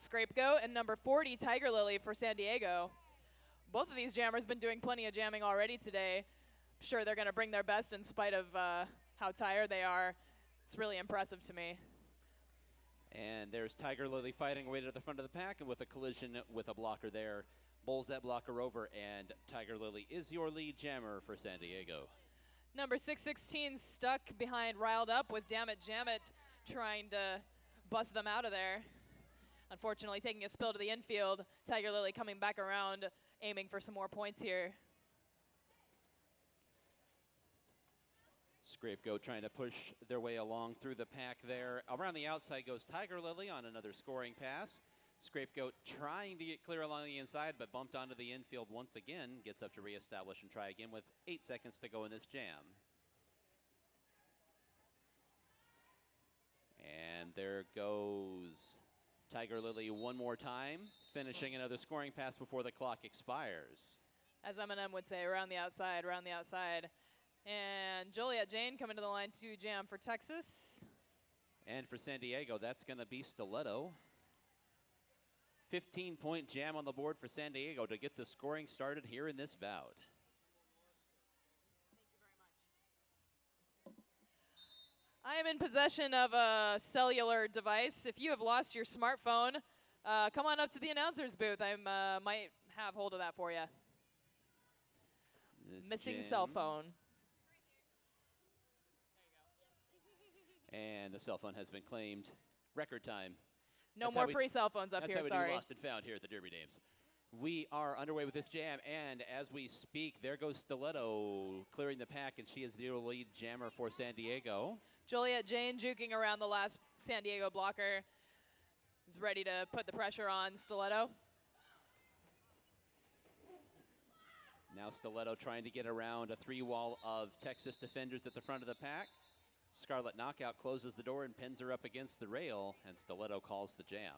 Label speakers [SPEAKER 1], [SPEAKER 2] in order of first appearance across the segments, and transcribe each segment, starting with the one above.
[SPEAKER 1] Scapegoat and number 40, Tiger Lily for San Diego. Both of these jammers been doing plenty of jamming already today. I'm sure they're going to bring their best in spite of how tired they are. It's really impressive to me.
[SPEAKER 2] And there's Tiger Lily fighting away to the front of the pack, and with a collision with a blocker there, bowls that blocker over, and Tiger Lily is your lead jammer for San Diego.
[SPEAKER 1] Number 616 stuck behind Riled Up with Dammit Jammit trying to bust them out of there. Unfortunately, taking a spill to the infield. Tiger Lily coming back around, aiming for some more points here.
[SPEAKER 2] Scapegoat trying to push their way along through the pack there. Around the outside goes Tiger Lily on another scoring pass. Scapegoat trying to get clear along the inside, but bumped onto the infield once again. Gets up to reestablish and try again with 8 seconds to go in this jam. And there goes Tiger Lily one more time, finishing another scoring pass before the clock expires.
[SPEAKER 1] As Eminem would say, around the outside, around the outside. And Joliet Jane coming to the line to jam for Texas.
[SPEAKER 2] And for San Diego, that's going to be Stiletto. 15-point jam on the board for San Diego to get the scoring started here in this bout.
[SPEAKER 1] Thank you very much. I am in possession of a cellular device. If you have lost your smartphone, come on up to the announcer's booth. I might have hold of that for you. Missing cell phone.
[SPEAKER 2] And the cell phone has been claimed. Record time.
[SPEAKER 1] No more free cell phones up here, sorry.
[SPEAKER 2] That's how we do lost and found here at the Derby Dames. We are underway with this jam, and as we speak, there goes Stiletto clearing the pack, and she is the lead jammer for San Diego.
[SPEAKER 1] Joliet Jane juking around the last San Diego blocker. Is ready to put the pressure on Stiletto.
[SPEAKER 2] Now Stiletto trying to get around a 3-wall of Texas defenders at the front of the pack. Scarlet Knockout closes the door and pins her up against the rail, and Stiletto calls the jam.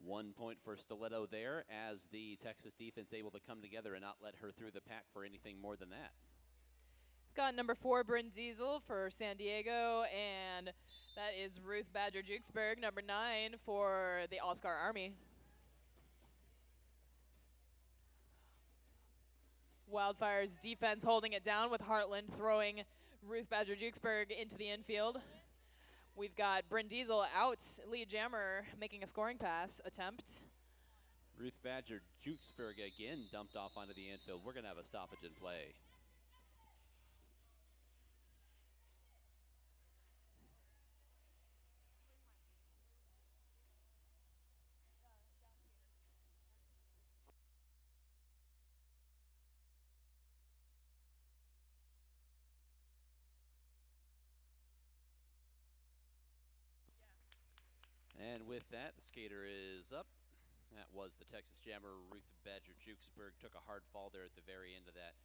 [SPEAKER 2] 1 point for Stiletto there, as the Texas defense able to come together and not let her through the pack for anything more than that.
[SPEAKER 1] Got number 4, Bryn Diesel for San Diego, and that is Ruth Badger Jukesberg, number 9 for the All-Star Army. Wildfires defense holding it down with Heartland throwing Ruth Badger Jukesberg into the infield. We've got Bryn Diesel out, lead jammer making a scoring pass attempt.
[SPEAKER 2] Ruth Badger Jukesberg again dumped off onto the infield. We're going to have a stoppage in play. And with that, the skater is up. That was the Texas jammer, Ruth Badger Jukesberg. Took a hard fall there at the very end of that,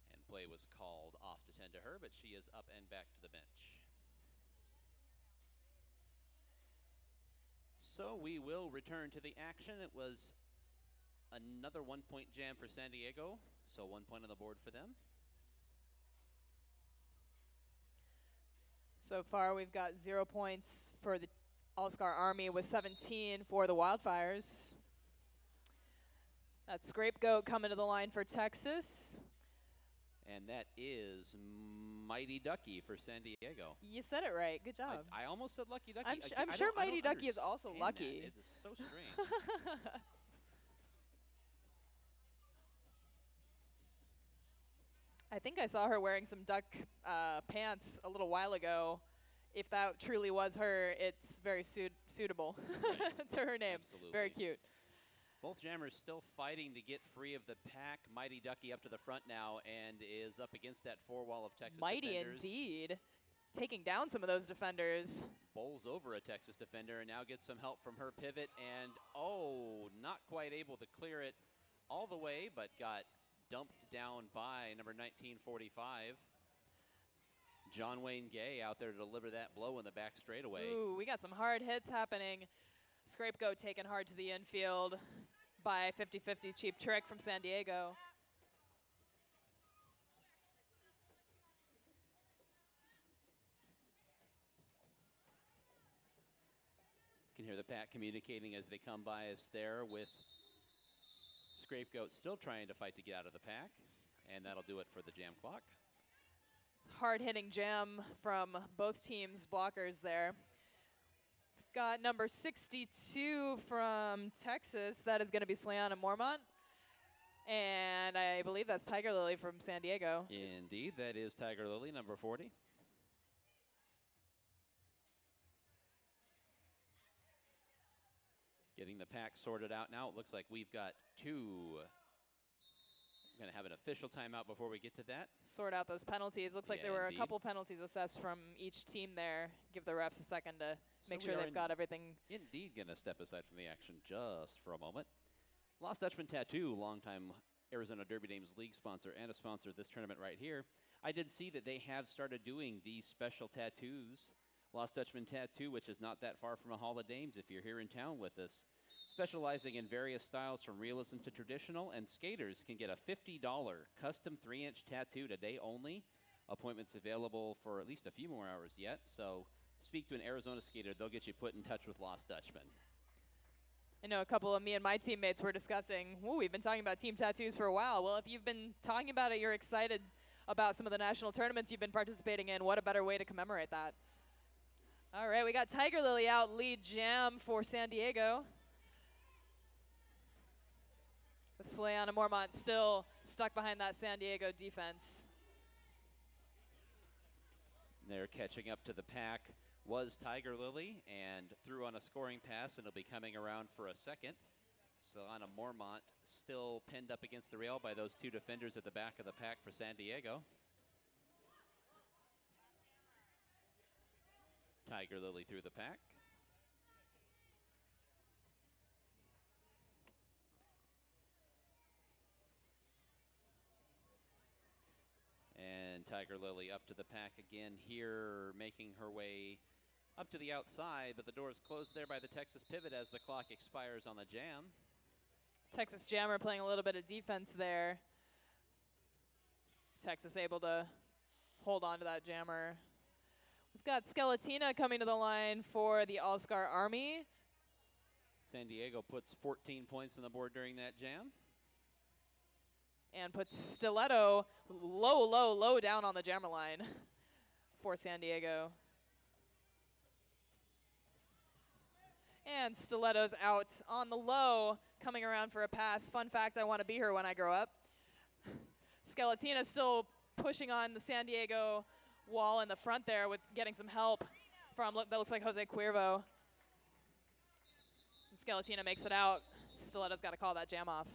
[SPEAKER 2] and play was called off to tend to her, but she is up and back to the bench. So we will return to the action. It was another 1-point jam for San Diego, so 1 point on the board for them.
[SPEAKER 1] So far, we've got 0 points for the All-Star Army with 17 for the Wildfires. That's Scapegoat coming to the line for Texas.
[SPEAKER 2] And that is Mighty Ducky for San Diego.
[SPEAKER 1] You said it right. Good job.
[SPEAKER 2] I almost said Lucky Ducky.
[SPEAKER 1] I'm sure Mighty Ducky is also lucky.
[SPEAKER 2] It is so strange.
[SPEAKER 1] I think I saw her wearing some duck pants a little while ago. If that truly was her, it's very suitable to her name.
[SPEAKER 2] Absolutely.
[SPEAKER 1] Very cute.
[SPEAKER 2] Both jammers still fighting to get free of the pack. Mighty Ducky up to the front now and is up against that 4-wall of Texas
[SPEAKER 1] Mighty
[SPEAKER 2] defenders.
[SPEAKER 1] indeed. Taking down some of those defenders.
[SPEAKER 2] Bowls over a Texas defender and now gets some help from her pivot. And, oh, not quite able to clear it all the way, but got dumped down by number 1945. John Wayne Gay out there to deliver that blow in the back straightaway.
[SPEAKER 1] Ooh, we got some hard hits happening. Scapegoat taken hard to the infield by 50-50 Cheap Trick from San Diego.
[SPEAKER 2] hear the pack communicating as they come by us there with Scapegoat still trying to fight to get out of the pack. And that'll do it for the jam clock.
[SPEAKER 1] Hard-hitting jam from both teams' blockers there. Got number 62 from Texas. That is going to be Slayana Mormont. And I believe that's Tiger Lily from San Diego.
[SPEAKER 2] Indeed, that is Tiger Lily, number 40. Getting the pack sorted out now. It looks like we've got two. I'm going to have an official timeout before we get to that.
[SPEAKER 1] Sort out those penalties. Looks like there were a couple penalties assessed from each team there. Give the refs a second to make sure they've got everything.
[SPEAKER 2] Indeed going to step aside from the action just for a moment. Lost Dutchman Tattoo, longtime Arizona Derby Dames League sponsor and a sponsor of this tournament right here. I did see that they have started doing these special tattoos. Lost Dutchman Tattoo, which is not that far from a Hall of Dames if you're here in town with us. Specializing in various styles from realism to traditional, and skaters can get a $50 custom 3-inch tattoo today only. Appointments available for at least a few more hours yet, so speak to an Arizona skater. They'll get you put in touch with Lost Dutchman.
[SPEAKER 1] I know a couple of me and my teammates were discussing, we've been talking about team tattoos for a while. Well, if you've been talking about it, you're excited about some of the national tournaments you've been participating in, what a better way to commemorate that. All right, we got Tiger Lily out, lead jam for San Diego. With Slayana Mormont still stuck behind that San Diego defense.
[SPEAKER 2] They're catching up to the pack. Was Tiger Lily and threw on a scoring pass, and it'll be coming around for a second. Slayana Mormont still pinned up against the rail by those two defenders at the back of the pack for San Diego. Tiger Lily through the pack. And Tiger Lily up to the pack again here, making her way up to the outside, but the door is closed there by the Texas pivot as the clock expires on the jam.
[SPEAKER 1] Texas Jammer playing a little bit of defense there. Texas able to hold on to that jammer. We've got Skeletina coming to the line for the All-Star Army.
[SPEAKER 2] San Diego puts 14 points on the board during that jam.
[SPEAKER 1] And puts Stiletto low down on the jammer line for San Diego. And Stiletto's out on the low, coming around for a pass. Fun fact, I want to be her when I grow up. Skeletina still pushing on the San Diego wall in the front there with getting some help from, that looks like Jose Cuervo. Skeletina makes it out. Stiletto's got to call that jam off.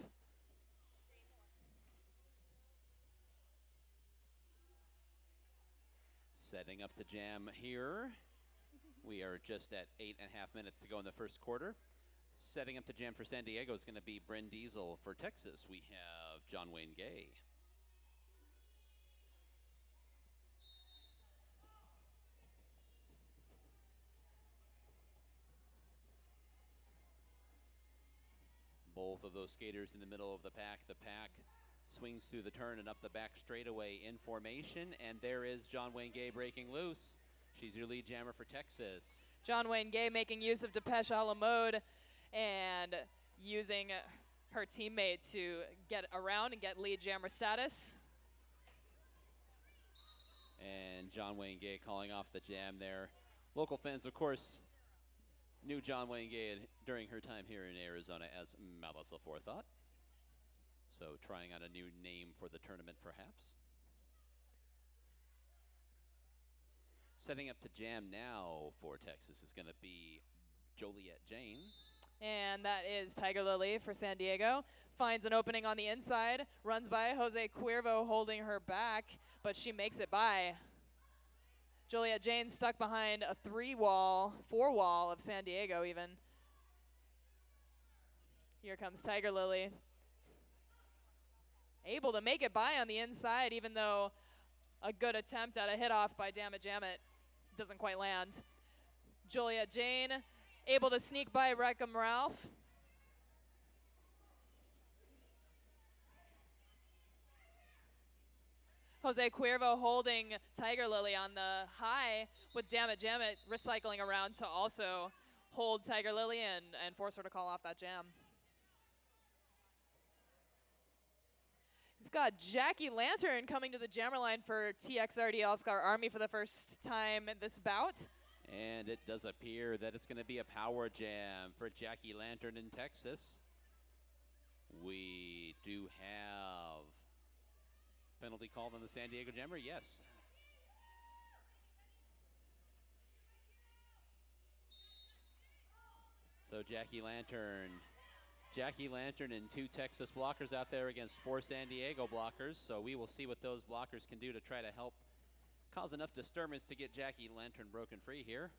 [SPEAKER 2] Setting up the jam here. We are just at 8.5 minutes to go in the first quarter. Setting up the jam for San Diego is going to be Bryn Diesel. For Texas, we have John Wayne Gay. Both of those skaters in the middle of the pack. The pack swings through the turn and up the back straightaway in formation. And there is John Wayne Gay breaking loose. She's your lead jammer for Texas.
[SPEAKER 1] John Wayne Gay making use of Depeche a la mode and using her teammate to get around and get lead jammer status.
[SPEAKER 2] And John Wayne Gay calling off the jam there. Local fans, of course, knew John Wayne Gay during her time here in Arizona as Melissa Forethought. So trying out a new name for the tournament, perhaps. Setting up to jam now for Texas is going to be Joliet Jane.
[SPEAKER 1] And that is Tiger Lily for San Diego. Finds an opening on the inside, runs by Jose Cuervo holding her back, but she makes it by. Joliet Jane stuck behind a 4-wall of San Diego even. Here comes Tiger Lily. Able to make it by on the inside, even though a good attempt at a hit off by Dammit Jammit doesn't quite land. Joliet Jane able to sneak by Reckham Ralph. Jose Cuervo holding Tiger Lily on the high with Dammit Jammit recycling around to also hold Tiger Lily and force her to call off that jam. We've got Jackie Lantern coming to the jammer line for TXRD All-Star Army for the first time in this bout.
[SPEAKER 2] And it does appear that it's going to be a power jam for Jackie Lantern in Texas. We do have penalty called on the San Diego jammer, yes. So Jackie Lantern and 2 Texas blockers out there against 4 San Diego blockers. So we will see what those blockers can do to try to help cause enough disturbance to get Jackie Lantern broken free here.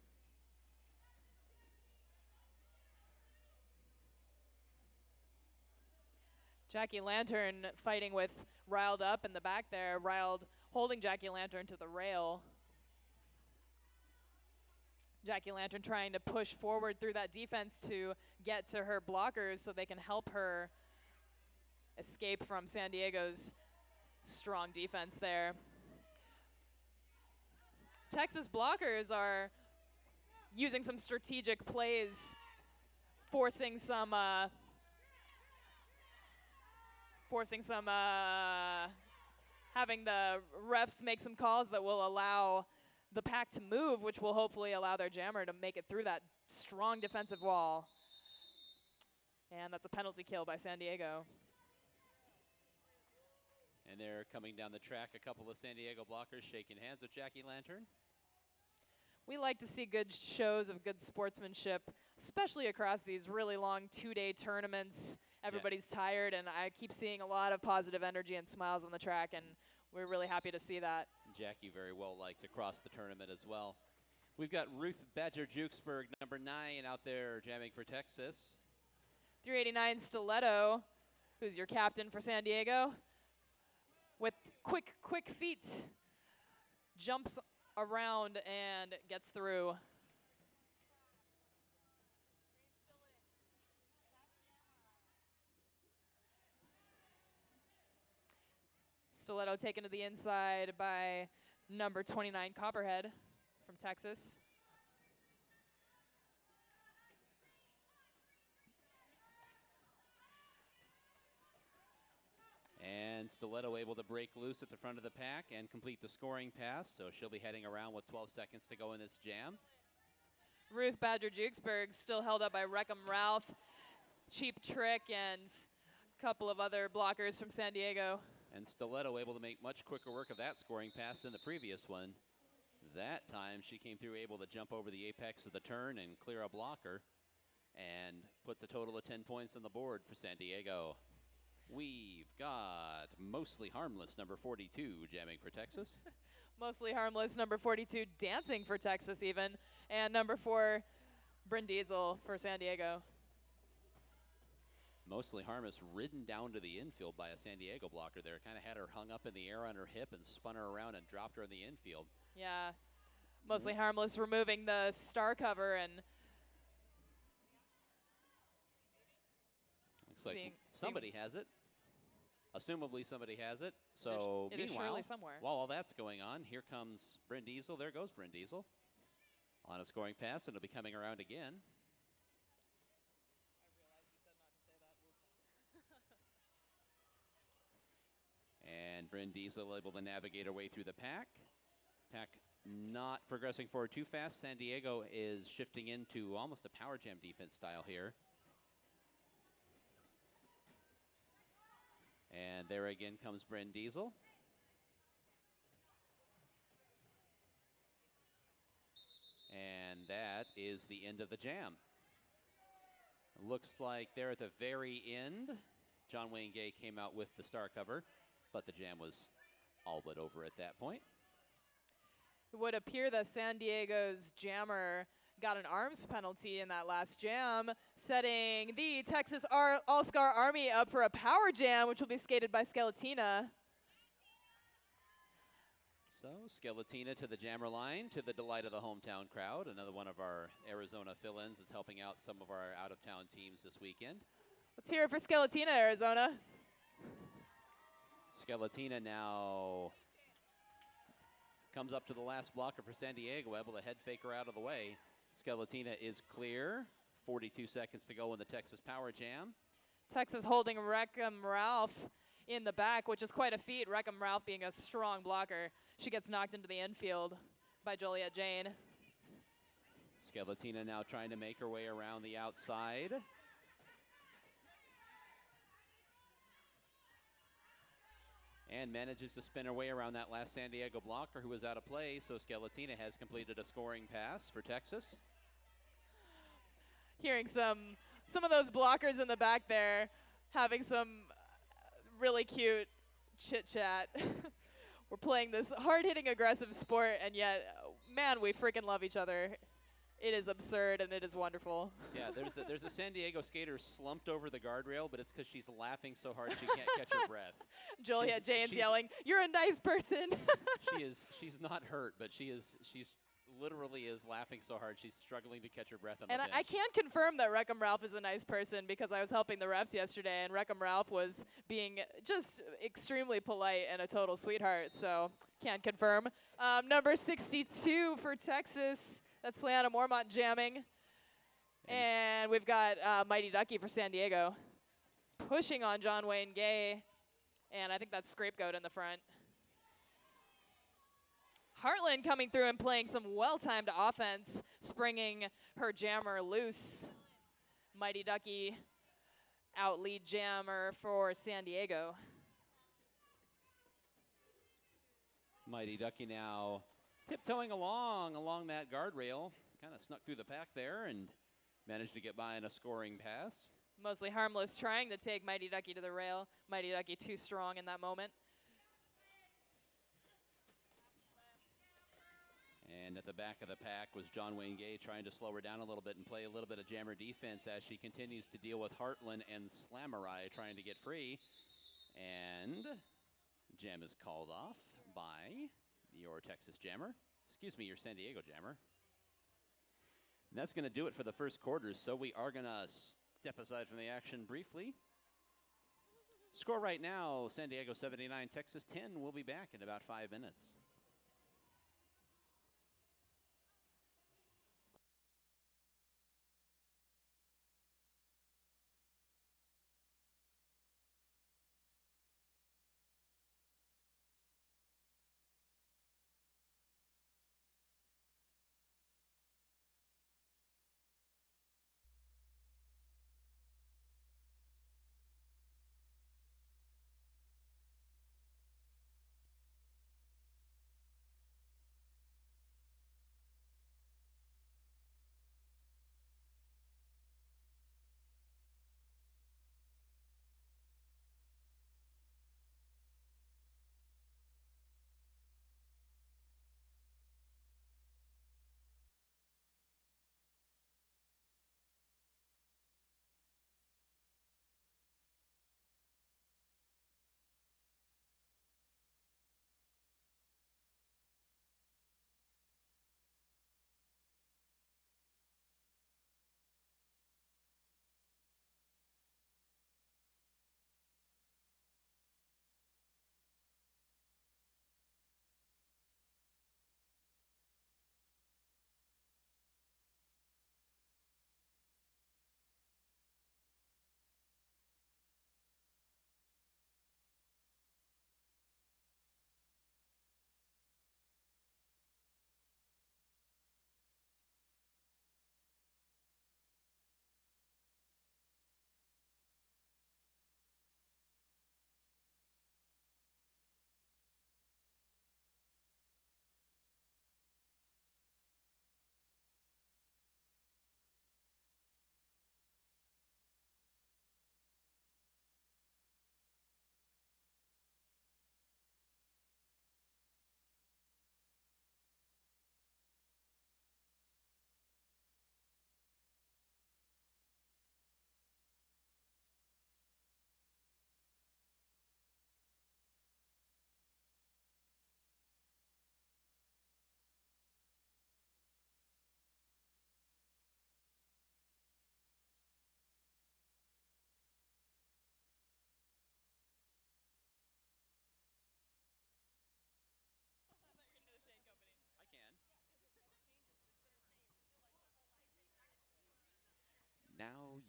[SPEAKER 1] Jackie Lantern fighting with Riled up in the back there. Riled holding Jackie Lantern to the rail. Jackie Lantern trying to push forward through that defense to get to her blockers so they can help her escape from San Diego's strong defense there. Texas blockers are using some strategic plays, forcing some having the refs make some calls that will allow the pack to move, which will hopefully allow their jammer to make it through that strong defensive wall. And that's a penalty kill by San Diego.
[SPEAKER 2] And they're coming down the track, a couple of San Diego blockers shaking hands with Jackie Lantern.
[SPEAKER 1] We like to see good shows of good sportsmanship, especially across these really long 2-day tournaments. Everybody's tired, and I keep seeing a lot of positive energy and smiles on the track, and we're really happy to see that.
[SPEAKER 2] Jackie very well liked across the tournament as well. We've got Ruth Badger-Jukesberg, number 9, out there jamming for Texas.
[SPEAKER 1] 389 Stiletto, who's your captain for San Diego, with quick feet, jumps around and gets through. Stiletto taken to the inside by number 29 Copperhead from Texas.
[SPEAKER 2] And Stiletto able to break loose at the front of the pack and complete the scoring pass, so she'll be heading around with 12 seconds to go in this jam.
[SPEAKER 1] Ruth Badger-Jukesberg still held up by Wreckham Ralph, Cheap Trick, and a couple of other blockers from San Diego.
[SPEAKER 2] And Stiletto able to make much quicker work of that scoring pass than the previous one. That time she came through able to jump over the apex of the turn and clear a blocker, and puts a total of 10 points on the board for San Diego. We've got Mostly Harmless, number 42, jamming for Texas.
[SPEAKER 1] Mostly Harmless, number 42, dancing for Texas even. And number 4, Bryn Diesel for San Diego.
[SPEAKER 2] Mostly Harmless ridden down to the infield by a San Diego blocker there. Kind of had her hung up in the air on her hip and spun her around and dropped her in the infield.
[SPEAKER 1] Yeah, Mostly Harmless removing the star cover and
[SPEAKER 2] looks like somebody has it. Assumably somebody has it. So
[SPEAKER 1] it is surely somewhere.
[SPEAKER 2] While all that's going on, here comes Bryn Diesel. There goes Bryn Diesel on a scoring pass, and it'll be coming around again.
[SPEAKER 1] I realized you said not to say that. Whoops.
[SPEAKER 2] And Bryn Diesel able to navigate her way through the pack. Pack not progressing forward too fast. San Diego is shifting into almost a power jam defense style here. And there again comes Bryn Diesel. And that is the end of the jam. Looks like there at the very end, John Wayne Gay came out with the star cover, but the jam was all but over at that point.
[SPEAKER 1] It would appear that San Diego's jammer got an arms penalty in that last jam, setting the Texas All-Star Army up for a power jam, which will be skated by Skeletina.
[SPEAKER 2] So Skeletina to the jammer line, to the delight of the hometown crowd. Another one of our Arizona fill-ins is helping out some of our out-of-town teams this weekend.
[SPEAKER 1] Let's hear it for Skeletina, Arizona.
[SPEAKER 2] Skeletina now comes up to the last blocker for San Diego, able to head fake her out of the way. Skeletina is clear. 42 seconds to go in the Texas Power Jam.
[SPEAKER 1] Texas holding Reckham Ralph in the back, which is quite a feat. Reckham Ralph being a strong blocker. She gets knocked into the infield by Joliet Jane.
[SPEAKER 2] Skeletina now trying to make her way around the outside. And manages to spin her way around that last San Diego blocker who was out of play. So Skeletina has completed a scoring pass for Texas.
[SPEAKER 1] Hearing some of those blockers in the back there having some really cute chit chat. We're playing this hard-hitting, aggressive sport, and yet, man, we freaking love each other. It is absurd and it is wonderful.
[SPEAKER 2] Yeah, there's a San Diego skater slumped over the guardrail, but it's because she's laughing so hard she can't catch her breath.
[SPEAKER 1] Juliet Jane's yelling, "You're a nice person."
[SPEAKER 2] She's not hurt, but she's literally is laughing so hard she's struggling to catch her breath on the bench.
[SPEAKER 1] And I can confirm that Reckham Ralph is a nice person because I was helping the refs yesterday, and Reckham Ralph was being just extremely polite and a total sweetheart. So can't confirm. Number 62 for Texas. That's Leanna Mormont jamming. And we've got Mighty Ducky for San Diego. Pushing on John Wayne Gay. And I think that's Scapegoat in the front. Heartland coming through and playing some well-timed offense, springing her jammer loose. Mighty Ducky out lead jammer for San Diego.
[SPEAKER 2] Mighty Ducky now tiptoeing along that guardrail. Kind of snuck through the pack there and managed to get by in a scoring pass.
[SPEAKER 1] Mostly Harmless trying to take Mighty Ducky to the rail. Mighty Ducky too strong in that moment.
[SPEAKER 2] And at the back of the pack was John Wayne Gay trying to slow her down a little bit and play a little bit of jammer defense as she continues to deal with Heartland and Slamurai trying to get free. And jam is called off by your Texas jammer. Excuse me, your San Diego jammer. And that's going to do it for the first quarter, so we are going to step aside from the action briefly. Score right now, San Diego 79, Texas 10. We'll be back in about 5 minutes.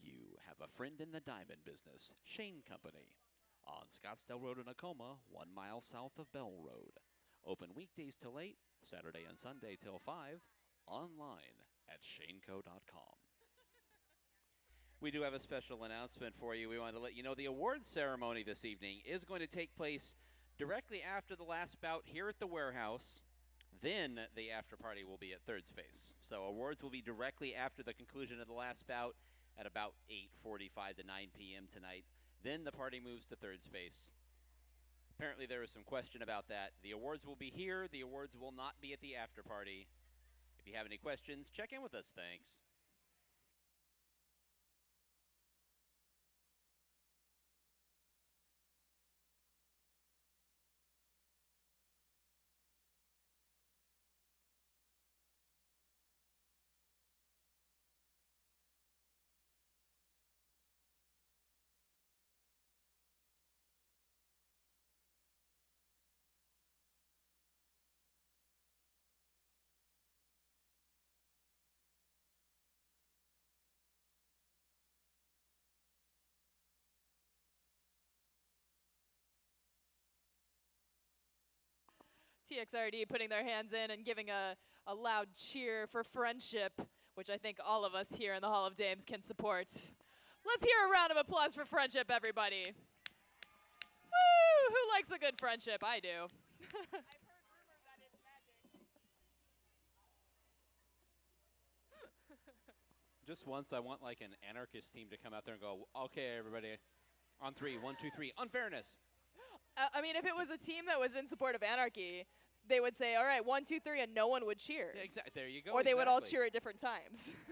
[SPEAKER 2] you have a friend in the diamond business, Shane Company, on Scottsdale Road in Tacoma, 1 mile south of Bell Road. Open weekdays till 8, Saturday and Sunday till 5, online at shaneco.com. We do have a special announcement for you. We want to let you know the awards ceremony this evening is going to take place directly after the last bout here at the warehouse. Then the after party will be at third space. So awards will be directly after the conclusion of the last bout at about 8:45 to 9 p.m. tonight. Then the party moves to third space. Apparently there was some question about that. The awards will be here. The awards will not be at the after party. If you have any questions, check in with us. Thanks.
[SPEAKER 1] TXRD putting their hands in and giving a loud cheer for friendship, which I think all of us here in the Hall of Dames can support. Let's hear a round of applause for friendship, everybody. Woo! Who likes a good friendship? I do.
[SPEAKER 3] I've heard rumor that it's magic.
[SPEAKER 2] Just once, I want like an anarchist team to come out there and go, okay, everybody, on 3, 1, 2, 3, unfairness.
[SPEAKER 1] I mean, if it was a team that was in support of anarchy, they would say, all right, 1, 2, 3, and no one would cheer.
[SPEAKER 2] Yeah, exactly. There you go.
[SPEAKER 1] Or they would all cheer at different times.
[SPEAKER 3] So my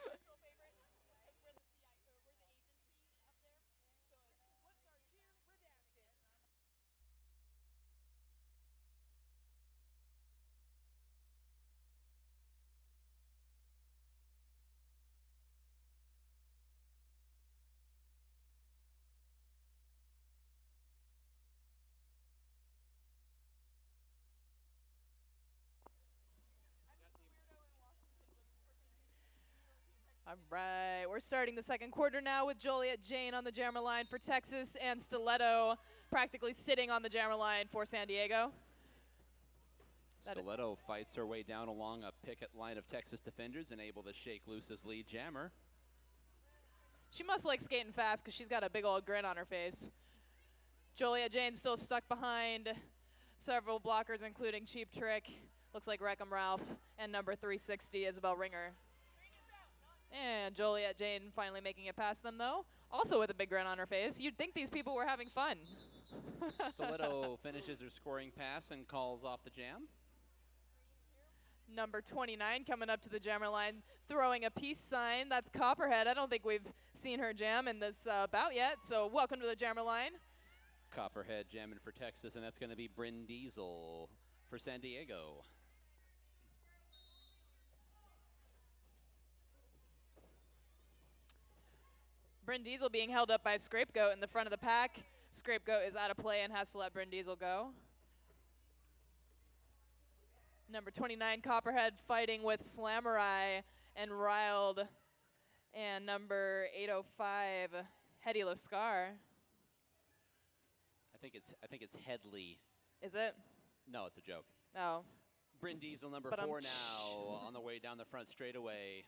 [SPEAKER 3] personal favorite, because we're the agency up there, so it's what's our cheer redacted.
[SPEAKER 1] All right, we're starting the second quarter now with Joliet Jane on the jammer line for Texas and Stiletto practically sitting on the jammer line for San Diego.
[SPEAKER 2] Stiletto fights her way down along a picket line of Texas defenders and able to shake loose his lead jammer.
[SPEAKER 1] She must like skating fast because she's got a big old grin on her face. Joliet Jane's still stuck behind several blockers, including Cheap Trick, looks like Wreckham Ralph, and number 360, Isabel Ringer. And Joliet Jane finally making it past them, though, also with a big grin on her face. You'd think these people were having fun.
[SPEAKER 2] Stiletto finishes her scoring pass and calls off the jam.
[SPEAKER 1] Number 29 coming up to the jammer line, throwing a peace sign. That's Copperhead. I don't think we've seen her jam in this bout yet, so welcome to the jammer line.
[SPEAKER 2] Copperhead jamming for Texas, and that's going to be Bryn Diesel for San Diego.
[SPEAKER 1] Bryn Diesel being held up by Scapegoat in the front of the pack. Scapegoat is out of play and has to let Bryn Diesel go. Number 29, Copperhead fighting with Slamurai and Riled. And number 805, Hedy Lascar.
[SPEAKER 2] I think it's Headley.
[SPEAKER 1] Is it?
[SPEAKER 2] No, it's a joke.
[SPEAKER 1] Oh.
[SPEAKER 2] Bryn Diesel, number
[SPEAKER 1] But
[SPEAKER 2] 4 now, on the way down the front straightaway.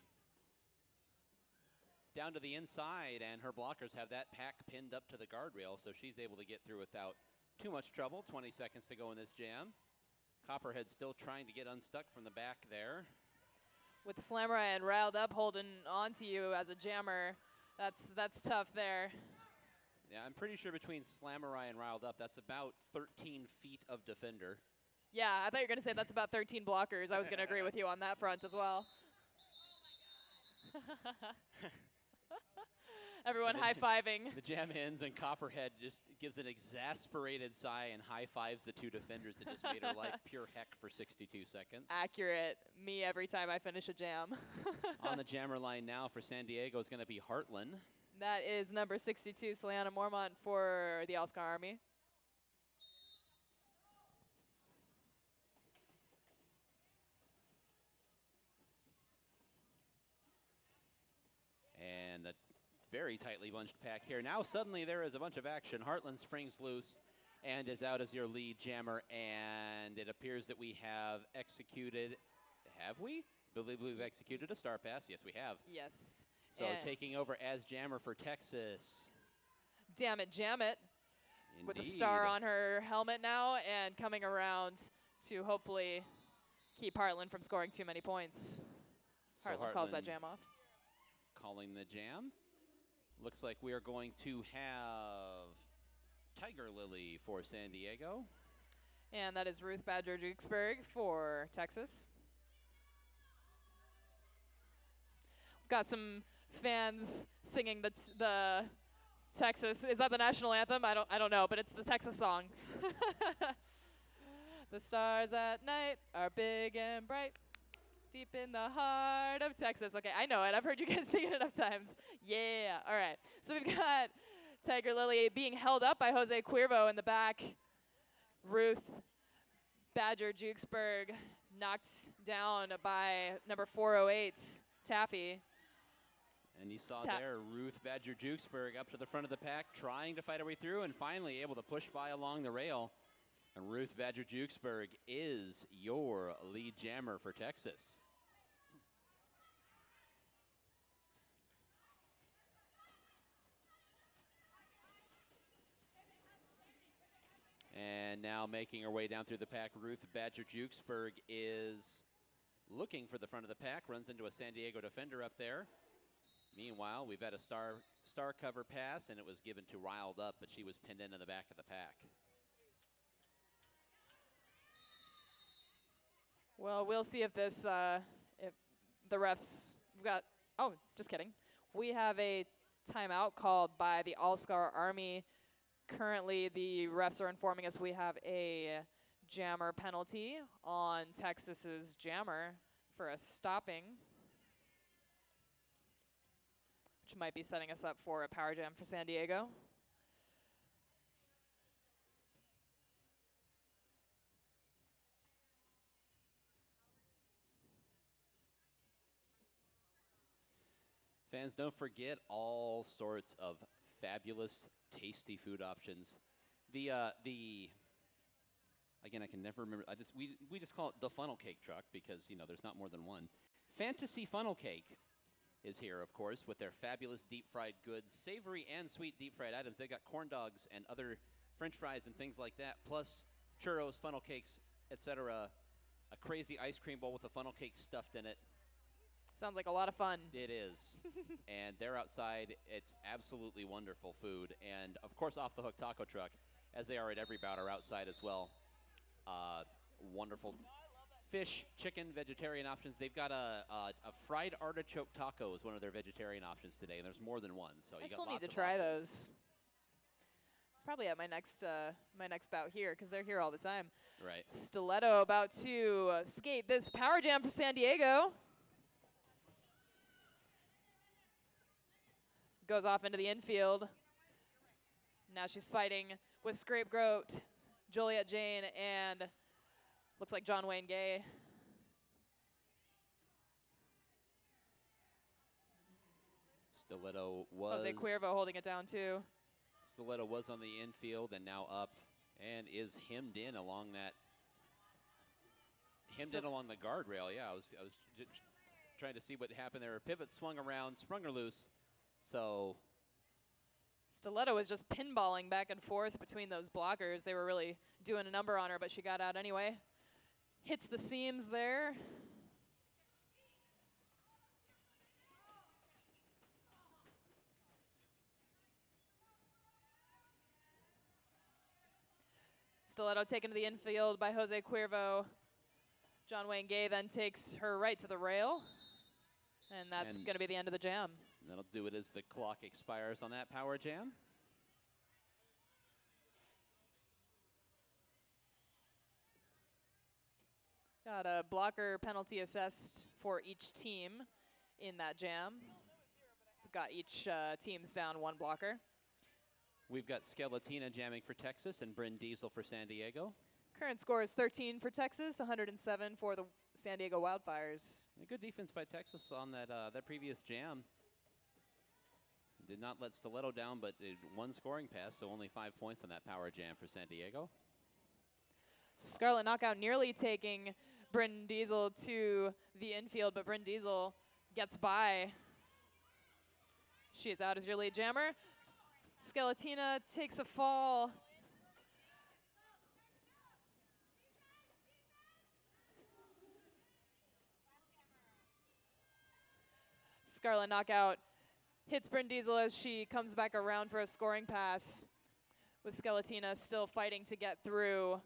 [SPEAKER 2] Down to the inside, and her blockers have that pack pinned up to the guardrail, so she's able to get through without too much trouble. 20 seconds to go in this jam. Copperhead still trying to get unstuck from the back there.
[SPEAKER 1] With Slamurai and Riled Up holding on to you as a jammer, that's tough there.
[SPEAKER 2] Yeah, I'm pretty sure between Slamurai and Riled Up, that's about 13 feet of defender.
[SPEAKER 1] Yeah, I thought you were going to say that's about 13 blockers. I was going to agree with you on that front as well. Everyone high-fiving.
[SPEAKER 2] The jam ends, and Copperhead just gives an exasperated sigh and high-fives the two defenders that just made her life pure heck for 62 seconds.
[SPEAKER 1] Accurate. Me every time I finish a jam.
[SPEAKER 2] On the jammer line now for San Diego is going to be Hartland.
[SPEAKER 1] That is number 62, Seliana Mormont for the Oscar Army.
[SPEAKER 2] And very tightly bunched pack here. Now suddenly there is a bunch of action. Heartland springs loose and is out as your lead jammer, and it appears that we have executed, have we? Believe we've executed a star pass. Yes, we have.
[SPEAKER 1] Yes.
[SPEAKER 2] So
[SPEAKER 1] And
[SPEAKER 2] taking over as jammer for Texas.
[SPEAKER 1] Damn it, jam it. With a
[SPEAKER 2] Indeed.
[SPEAKER 1] star on her helmet now and coming around to hopefully keep Heartland from scoring too many points.
[SPEAKER 2] So
[SPEAKER 1] Heartland calls that
[SPEAKER 2] Heartland
[SPEAKER 1] jam off.
[SPEAKER 2] calling the jam. Looks like we are going to have Tiger Lily for San Diego.
[SPEAKER 1] And that is Ruth Badger Jukesberg for Texas. Got some fans singing the Texas. Is that the national anthem? I don't know, but it's the Texas song. The stars at night are big and bright, deep in the heart of Texas. Okay, I know it. I've heard you guys sing it enough times. Yeah. All right. So we've got Tiger Lily being held up by Jose Cuervo in the back. Ruth Badger Jukesberg knocked down by number 408, Taffy.
[SPEAKER 2] And you saw there Ruth Badger Jukesberg up to the front of the pack, trying to fight her way through and finally able to push by along the rail. And Ruth Badger Jukesberg is your lead jammer for Texas. And now making her way down through the pack, Ruth Badger Jukesberg is looking for the front of the pack, runs into a San Diego defender up there. Meanwhile, we've had a star cover pass, and it was given to Riled Up, but she was pinned into the back of the pack.
[SPEAKER 1] Well, we'll see if this, if the refs, we've got, oh, just kidding. We have a timeout called by the All-Star Army. Currently, the refs are informing us we have a jammer penalty on Texas's jammer for a stopping, which might be setting us up for a power jam for San Diego.
[SPEAKER 2] Fans, don't forget all sorts of fabulous, tasty food options. Again, I can never remember. We just call it the funnel cake truck because, you know, there's not more than one. Fantasy Funnel Cake is here, of course, with their fabulous deep-fried goods, savory and sweet deep-fried items. They got corn dogs and other French fries and things like that, plus churros, funnel cakes, etc. A crazy ice cream bowl with a funnel cake stuffed in it.
[SPEAKER 1] Sounds like a lot of fun.
[SPEAKER 2] It is. And they're outside. It's absolutely wonderful food. And, of course, Off the Hook Taco Truck, as they are at every bout, are outside as well. Wonderful fish, chicken, vegetarian options. They've got a fried artichoke taco is one of their vegetarian options today, and there's more than one. So
[SPEAKER 1] I
[SPEAKER 2] you
[SPEAKER 1] still
[SPEAKER 2] got
[SPEAKER 1] need
[SPEAKER 2] lots
[SPEAKER 1] to
[SPEAKER 2] of
[SPEAKER 1] try
[SPEAKER 2] options.
[SPEAKER 1] those. Probably at my next bout here because they're here all the time.
[SPEAKER 2] Right.
[SPEAKER 1] Stiletto about to skate this power jam for San Diego. Goes off into the infield. Now she's fighting with Scapegoat, Joliet Jane, and looks like John Wayne Gay.
[SPEAKER 2] Stiletto was
[SPEAKER 1] Jose Cuervo holding it down too.
[SPEAKER 2] Stiletto was on the infield and now up and is hemmed in along that. Hemmed in along the guardrail. Yeah, I was just trying to see what happened there. Pivot swung around, sprung her loose. So
[SPEAKER 1] Stiletto was just pinballing back and forth between those blockers. They were really doing a number on her, but she got out anyway. Hits the seams there. Stiletto taken to the infield by Jose Cuervo. John Wayne Gay then takes her right to the rail. And that's going to be the end of the jam.
[SPEAKER 2] That'll do it as the clock expires on that power jam.
[SPEAKER 1] Got a blocker penalty assessed for each team in that jam. Got each teams down one blocker.
[SPEAKER 2] We've got Skeletina jamming for Texas and Bryn Diesel for San Diego.
[SPEAKER 1] Current score is 13 for Texas, 107 for the San Diego Wildfires.
[SPEAKER 2] A good defense by Texas on that previous jam. did not let Stiletto down, but one scoring pass, so only 5 points on that power jam for San Diego.
[SPEAKER 1] Scarlet Knockout nearly taking Bryn Diesel to the infield, but Bryn Diesel gets by. She is out as your lead jammer. Skeletina takes a fall. Scarlet Knockout hits Bryn Diesel as she comes back around for a scoring pass, with Skeletina still fighting to get through,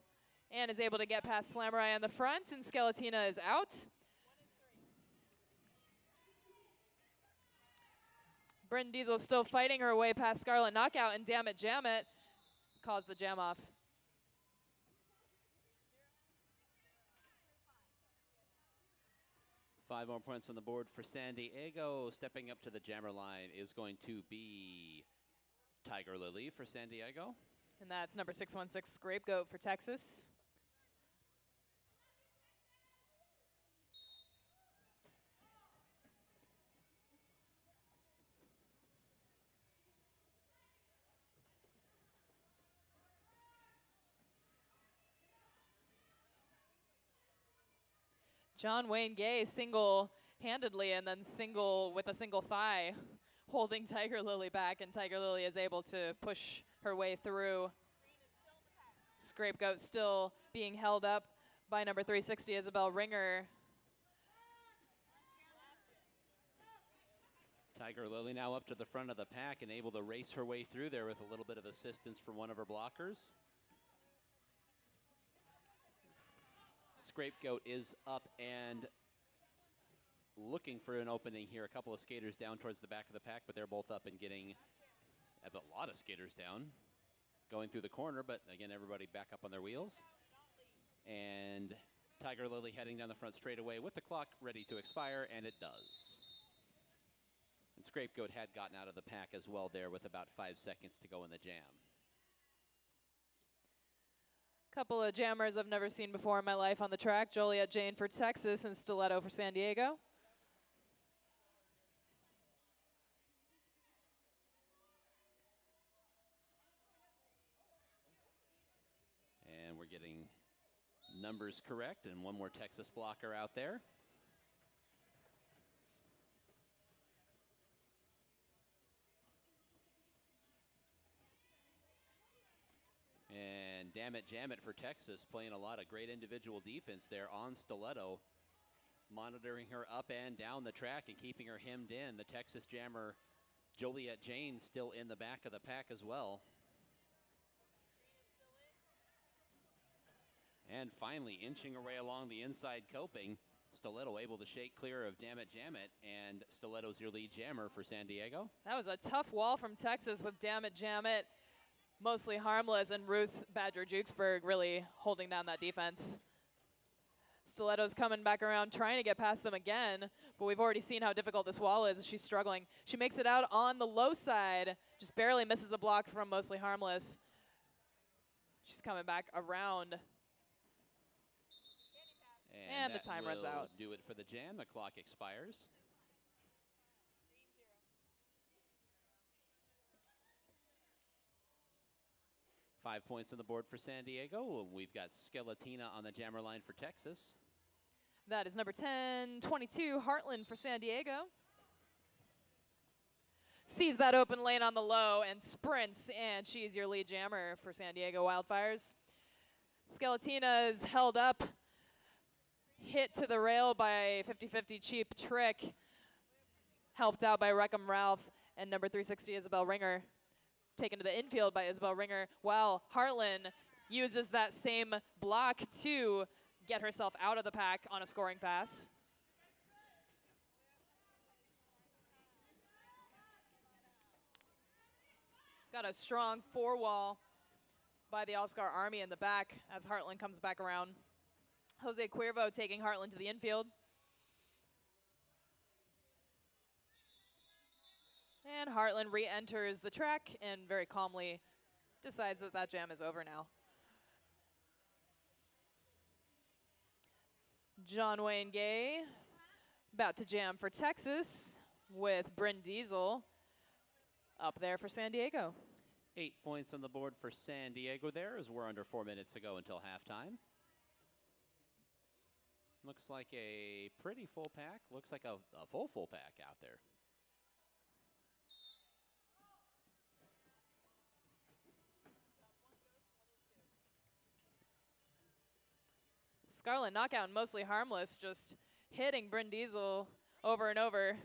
[SPEAKER 1] and is able to get past Slamurai on the front, and Skeletina is out. Bryn Diesel still fighting her way past Scarlet Knockout, and Damn It Jam It calls the jam off.
[SPEAKER 2] Five more points on the board for San Diego. Stepping up to the jammer line is going to be Tiger Lily for San Diego.
[SPEAKER 1] And that's number 616, Scapegoat for Texas. John Wayne Gay single-handedly and then with a single thigh holding Tiger Lily back, and Tiger Lily is able to push her way through. Scapegoat still being held up by number 360, Isabel Ringer.
[SPEAKER 2] Tiger Lily now up to the front of the pack and able to race her way through there with a little bit of assistance from one of her blockers. Scapegoat is up and looking for an opening here. A couple of skaters down towards the back of the pack, but they're both up and getting a lot of skaters down. Going through the corner, but again, everybody back up on their wheels. And Tiger Lily heading down the front straightaway with the clock ready to expire, and it does. And Scapegoat had gotten out of the pack as well there with about 5 seconds to go in the jam.
[SPEAKER 1] Couple of jammers I've never seen before in my life on the track. Joliet Jane for Texas and Stiletto for San Diego.
[SPEAKER 2] And we're getting numbers correct, and one more Texas blocker out there. And Damn It Jam It for Texas, playing a lot of great individual defense there on Stiletto, monitoring her up and down the track and keeping her hemmed in. The Texas jammer Joliet Jane still in the back of the pack as well. And finally, inching her way along the inside coping, Stiletto able to shake clear of Damn It Jam It, and Stiletto's your lead jammer for San Diego.
[SPEAKER 1] That was a tough wall from Texas with Damn It Jam It, Mostly Harmless, and Ruth Badger Jukesberg really holding down that defense. Stiletto's coming back around trying to get past them again, but we've already seen how difficult this wall is. She's struggling. She makes it out on the low side, just barely misses a block from Mostly Harmless. She's coming back around. And the time runs out.
[SPEAKER 2] Do it for the jam. The clock expires. Five points on the board for San Diego. We've got Skeletina on the jammer line for Texas.
[SPEAKER 1] That is number 10, 22, Heartland for San Diego. Sees that open lane on the low and sprints, and she's your lead jammer for San Diego Wildfires. Skeletina is held up, hit to the rail by 50-50 Cheap Trick, helped out by Wreckham Ralph, and number 360 Isabel Ringer. Taken to the infield by Isabel Ringer, while Heartland uses that same block to get herself out of the pack on a scoring pass. Got a strong four wall by the All-Star Army in the back as Heartland comes back around. Jose Cuervo taking Heartland to the infield. And Heartland re-enters the track and very calmly decides that that jam is over now. John Wayne Gay about to jam for Texas with Bryn Diesel. up there for San Diego.
[SPEAKER 2] 8 points on the board for San Diego there as we're under 4 minutes to go until halftime. Looks like a pretty full pack. Looks like a full pack out there.
[SPEAKER 1] Scarlet knockout and mostly harmless, just hitting Bryn Diesel over and over,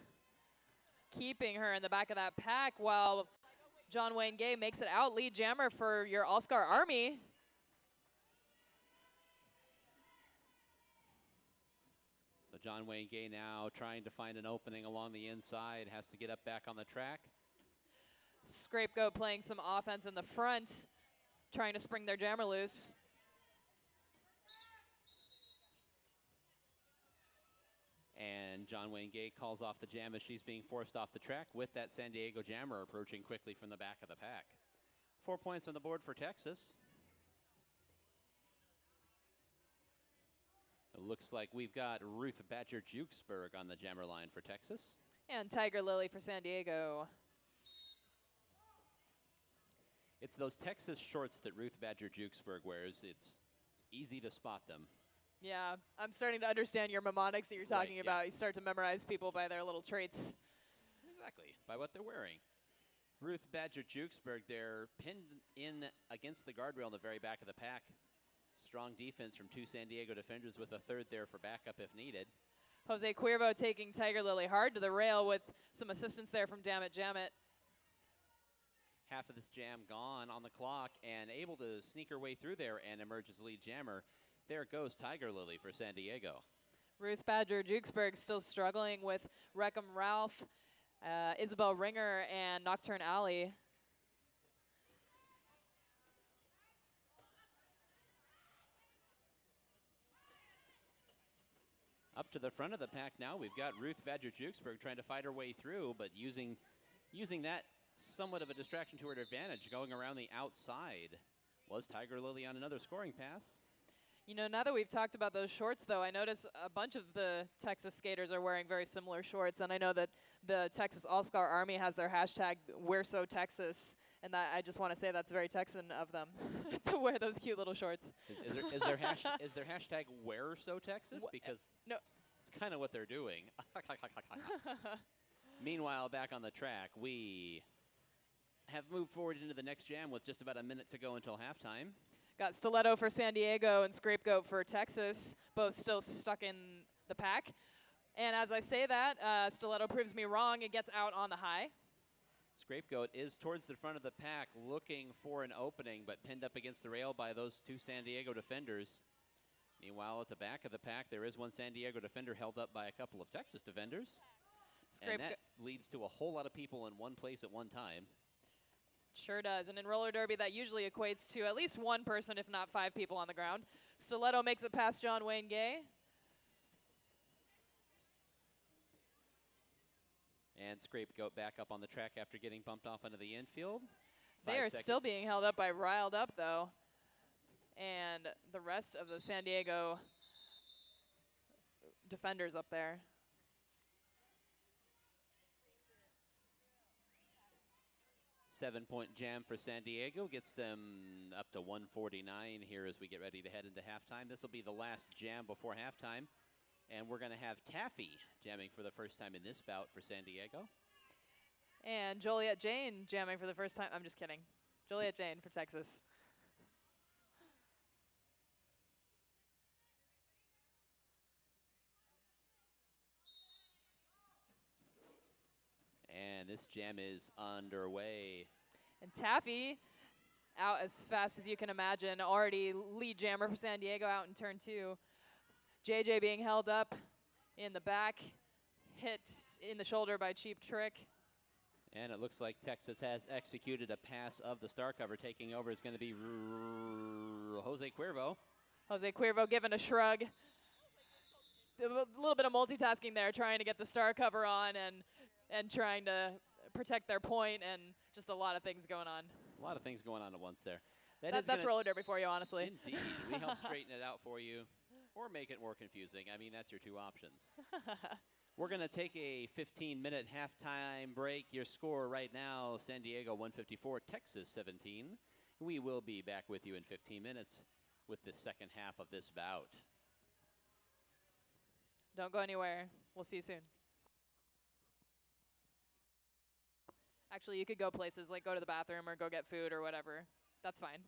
[SPEAKER 1] keeping her in the back of that pack while John Wayne Gay makes it out. Lead jammer for your All-Star Army.
[SPEAKER 2] So John Wayne Gay now trying to find an opening along the inside, has to get up back on the track.
[SPEAKER 1] Scapegoat playing some offense in the front, trying to spring their jammer loose.
[SPEAKER 2] And John Wayne Gay calls off the jam as she's being forced off the track with that San Diego jammer approaching quickly from the back of the pack. 4 points on the board for Texas. It looks like we've got Ruth Badger-Jukesberg on the jammer line for Texas.
[SPEAKER 1] And Tiger Lily for San Diego.
[SPEAKER 2] It's those Texas shorts that Ruth Badger-Jukesberg wears. It's easy to spot them.
[SPEAKER 1] Yeah, I'm starting to understand your mnemonics that you're talking
[SPEAKER 2] Right,
[SPEAKER 1] about.
[SPEAKER 2] yeah.
[SPEAKER 1] You start to memorize people by their little traits.
[SPEAKER 2] Exactly, by what they're wearing. Ruth Badger-Jukesberg there, pinned in against the guardrail in the very back of the pack. Strong defense from two San Diego defenders with a third there for backup if needed.
[SPEAKER 1] Jose Cuervo taking Tiger Lily hard to the rail with some assistance there from Dammit Jammit.
[SPEAKER 2] Half of this jam gone on the clock and able to sneak her way through there and emerge as lead jammer. There goes Tiger Lily for San Diego.
[SPEAKER 1] Ruth Badger-Jukesberg still struggling with Reckham Ralph, Isabel Ringer, and Nocturne Alley.
[SPEAKER 2] Up to the front of the pack now, we've got Ruth Badger-Jukesberg trying to fight her way through, but using that somewhat of a distraction to her advantage, going around the outside. Was Tiger Lily on another scoring pass?
[SPEAKER 1] You know, now that we've talked about those shorts, though, I notice a bunch of the Texas skaters are wearing very similar shorts, and I know that the Texas All-Star Army has their hashtag #WearSoTexas, and that I just want to say that's very Texan of them to wear those cute little shorts.
[SPEAKER 2] Is their hashtag #WhereSoTexas? Because
[SPEAKER 1] no.
[SPEAKER 2] it's kind of what they're doing. Meanwhile, back on the track, we have moved forward into the next jam with just about a minute to go until halftime.
[SPEAKER 1] Got Stiletto for San Diego and Scapegoat for Texas, both still stuck in the pack. And as I say that, Stiletto proves me wrong. It gets out on the high.
[SPEAKER 2] Scapegoat is towards the front of the pack looking for an opening, but pinned up against the rail by those two San Diego defenders. Meanwhile, at the back of the pack, there is one San Diego defender held up by a couple of Texas defenders. And that leads to a whole lot of people in one place at one time.
[SPEAKER 1] Sure does. And in roller derby, that usually equates to at least one person, if not 5 people on the ground. Stiletto makes it past John Wayne Gay.
[SPEAKER 2] And Scapegoat back up on the track after getting bumped off into the infield.
[SPEAKER 1] They are still being held up by Riled Up, though. And the rest of the San Diego defenders up there.
[SPEAKER 2] Seven-point jam for San Diego gets them up to 149 here as we get ready to head into halftime. This will be the last jam before halftime. And we're going to have Taffy jamming for the first time in this bout for San Diego.
[SPEAKER 1] And Joliet Jane jamming for the first time. I'm just kidding. Joliet Jane for Texas.
[SPEAKER 2] And this jam is underway.
[SPEAKER 1] And Taffy out as fast as you can imagine. Already lead jammer for San Diego out in turn 2. JJ being held up in the back. Hit in the shoulder by Cheap Trick.
[SPEAKER 2] And it looks like Texas has executed a pass of the star cover. Taking over is going to be Jose Cuervo.
[SPEAKER 1] Jose Cuervo given a shrug. A little bit of multitasking there, trying to get the star cover on and trying to protect their point, and just a lot of things going on.
[SPEAKER 2] A lot of things going on at once there.
[SPEAKER 1] That's roller derby for you, honestly.
[SPEAKER 2] Indeed. We help straighten it out for you or make it more confusing. I mean, that's your two options. We're going to take a 15-minute halftime break. Your score right now, San Diego 154, Texas 17. We will be back with you in 15 minutes with the second half of this bout.
[SPEAKER 1] Don't go anywhere. We'll see you soon. Actually, you could go places like go to the bathroom or go get food or whatever. That's fine.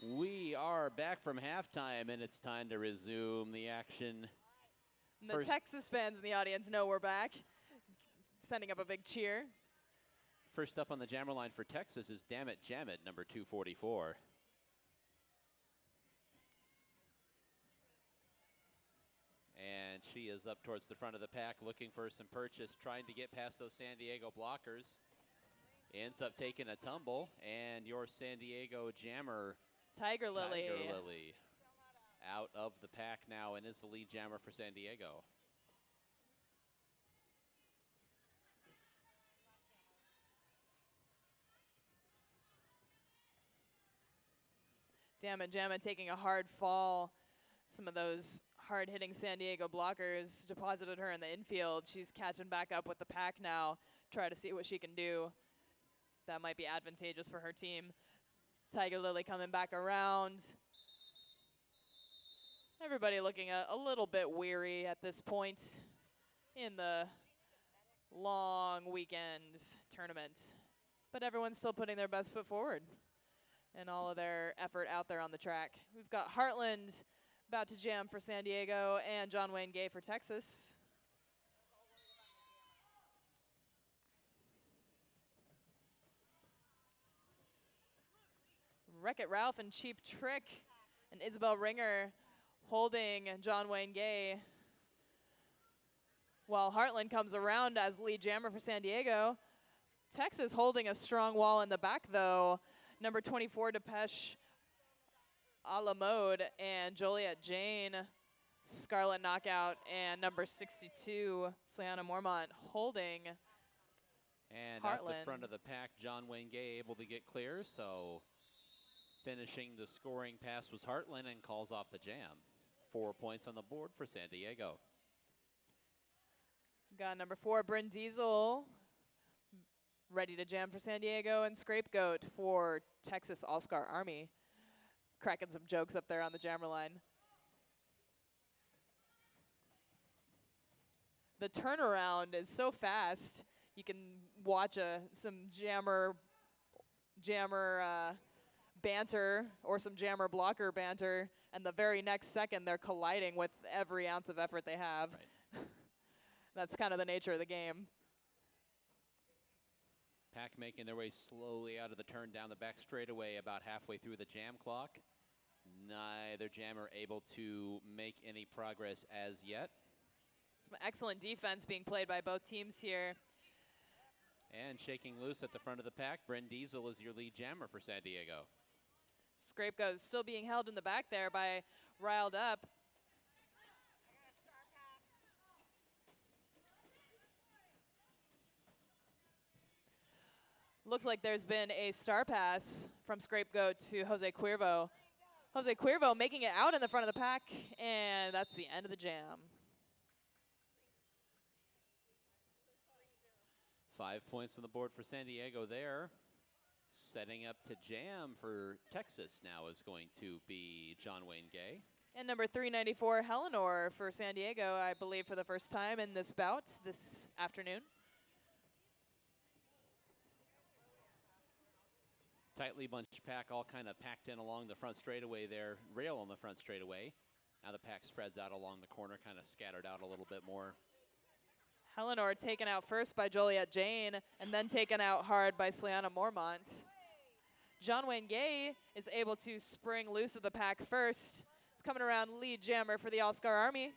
[SPEAKER 2] We are back from halftime, and it's time to resume the action.
[SPEAKER 1] And the Texas fans in the audience know we're back, sending up a big cheer.
[SPEAKER 2] First up on the jammer line for Texas is Dammit Jammit, number 244. And she is up towards the front of the pack looking for some purchase, trying to get past those San Diego blockers. Ends up taking a tumble, and your San Diego jammer,
[SPEAKER 1] Tiger Lily,
[SPEAKER 2] out of the pack now and is the lead jammer for San Diego.
[SPEAKER 1] Dammit Jammit taking a hard fall. Some of those hard-hitting San Diego blockers deposited her in the infield. She's catching back up with the pack now, try to see what she can do. That might be advantageous for her team. Tiger Lily coming back around. Everybody looking a little bit weary at this point in the long weekend tournament. But everyone's still putting their best foot forward and all of their effort out there on the track. We've got Heartland about to jam for San Diego and John Wayne Gay for Texas. Wreck-It Ralph and Cheap Trick and Isabel Ringer holding John Wayne Gay, while Heartland comes around as lead jammer for San Diego. Texas holding a strong wall in the back, though. Number 24, Depeche a la mode, and Joliet Jane, Scarlet Knockout, and number 62, Sliana Mormont holding
[SPEAKER 2] And
[SPEAKER 1] Heartland.
[SPEAKER 2] out the front of the pack, John Wayne Gay able to get clear, so finishing the scoring pass was Heartland and calls off the jam. 4 points on the board for San Diego.
[SPEAKER 1] Got number 4, Bryn Diesel, ready to jam for San Diego, and Scapegoat for Texas All-Star Army. Cracking some jokes up there on the jammer line. The turnaround is so fast. You can watch some jammer banter or some jammer blocker banter, and the very next second they're colliding with every ounce of effort they have.
[SPEAKER 2] Right.
[SPEAKER 1] That's kind of the nature of the game.
[SPEAKER 2] Pack making their way slowly out of the turn down the back straightaway about halfway through the jam clock. Neither jammer able to make any progress as yet.
[SPEAKER 1] Some excellent defense being played by both teams here.
[SPEAKER 2] And shaking loose at the front of the pack, Bryn Diesel is your lead jammer for San Diego.
[SPEAKER 1] Scapegoat is still being held in the back there by Riled Up. Looks like there's been a star pass from Scapegoat to Jose Cuervo. Jose Cuervo making it out in the front of the pack, and that's the end of the jam.
[SPEAKER 2] 5 points on the board for San Diego there. Setting up to jam for Texas now is going to be John Wayne Gay.
[SPEAKER 1] And number 394, Helenor for San Diego, I believe for the first time in this bout this afternoon.
[SPEAKER 2] Tightly bunched pack, all kind of packed in along the front straightaway there, rail on the front straightaway. Now the pack spreads out along the corner, kind of scattered out a little bit more.
[SPEAKER 1] Helenor taken out first by Joliet Jane, and then taken out hard by Sliana Mormont. John Wayne Gay is able to spring loose of the pack first. It's coming around lead jammer for the All-Star Army.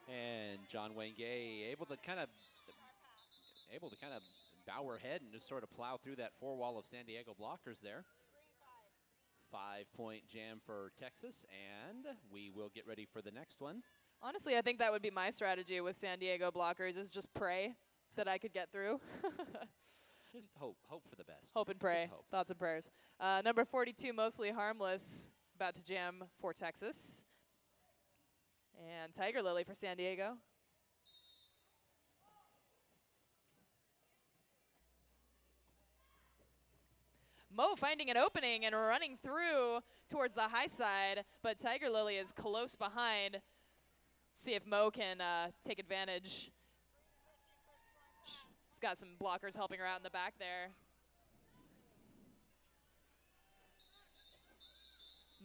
[SPEAKER 2] And John Wayne Gay able to kind of bow her head and just sort of plow through that four wall of San Diego blockers there. 5-point jam for Texas, and we will get ready for the next one.
[SPEAKER 1] Honestly, I think that would be my strategy with San Diego blockers, is just pray that I could get through.
[SPEAKER 2] Just hope for the best.
[SPEAKER 1] Hope and pray,
[SPEAKER 2] Just hope.
[SPEAKER 1] thoughts and prayers. Number 42, Mostly Harmless, about to jam for Texas. And Tiger Lily for San Diego. Mo finding an opening and running through towards the high side, but Tiger Lily is close behind. See if Mo can take advantage. got some blockers helping her out in the back there.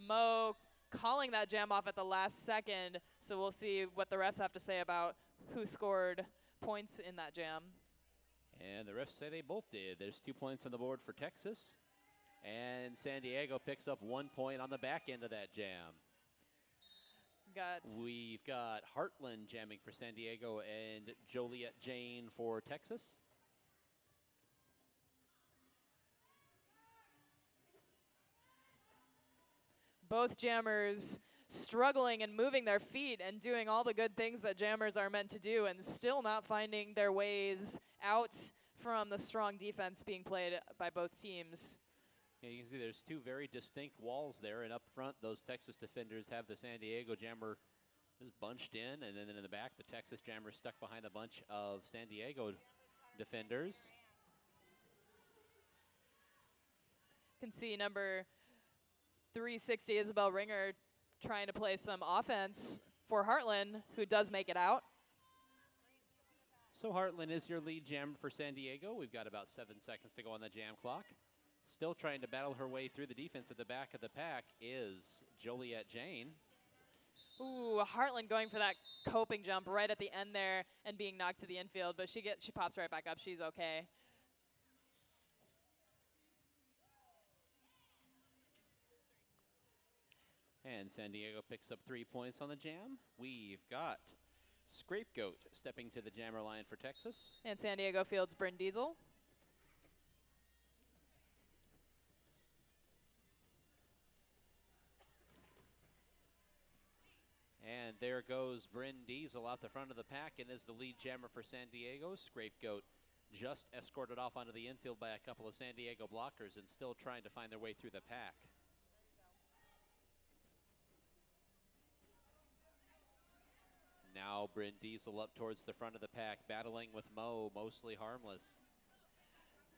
[SPEAKER 1] Mo calling that jam off at the last second, so we'll see what the refs have to say about who scored points in that jam.
[SPEAKER 2] And the refs say they both did. There's 2 points on the board for Texas. And San Diego picks up 1 point on the back end of that jam. We've got Heartland jamming for San Diego and Joliet Jane for Texas.
[SPEAKER 1] Both jammers struggling and moving their feet and doing all the good things that jammers are meant to do, and still not finding their ways out from the strong defense being played by both teams.
[SPEAKER 2] Yeah, you can see there's 2 very distinct walls there, and up front those Texas defenders have the San Diego jammer just bunched in, and then in the back the Texas jammer stuck behind a bunch of San Diego defenders.
[SPEAKER 1] You can see number 360 Isabel Ringer trying to play some offense for Heartland, who does make it out.
[SPEAKER 2] So Heartland is your lead jammer for San Diego. We've got about 7 seconds to go on the jam clock. Still trying to battle her way through the defense at the back of the pack is Joliet Jane.
[SPEAKER 1] Ooh, Heartland going for that coping jump right at the end there and being knocked to the infield, but she pops right back up. She's okay.
[SPEAKER 2] And San Diego picks up 3 points on the jam. We've got Scapegoat stepping to the jammer line for Texas.
[SPEAKER 1] And San Diego fields Bryn Diesel.
[SPEAKER 2] And there goes Bryn Diesel out the front of the pack and is the lead jammer for San Diego. Scapegoat just escorted off onto the infield by a couple of San Diego blockers and still trying to find their way through the pack. Now Bryn Diesel up towards the front of the pack, battling with Mo, mostly harmless.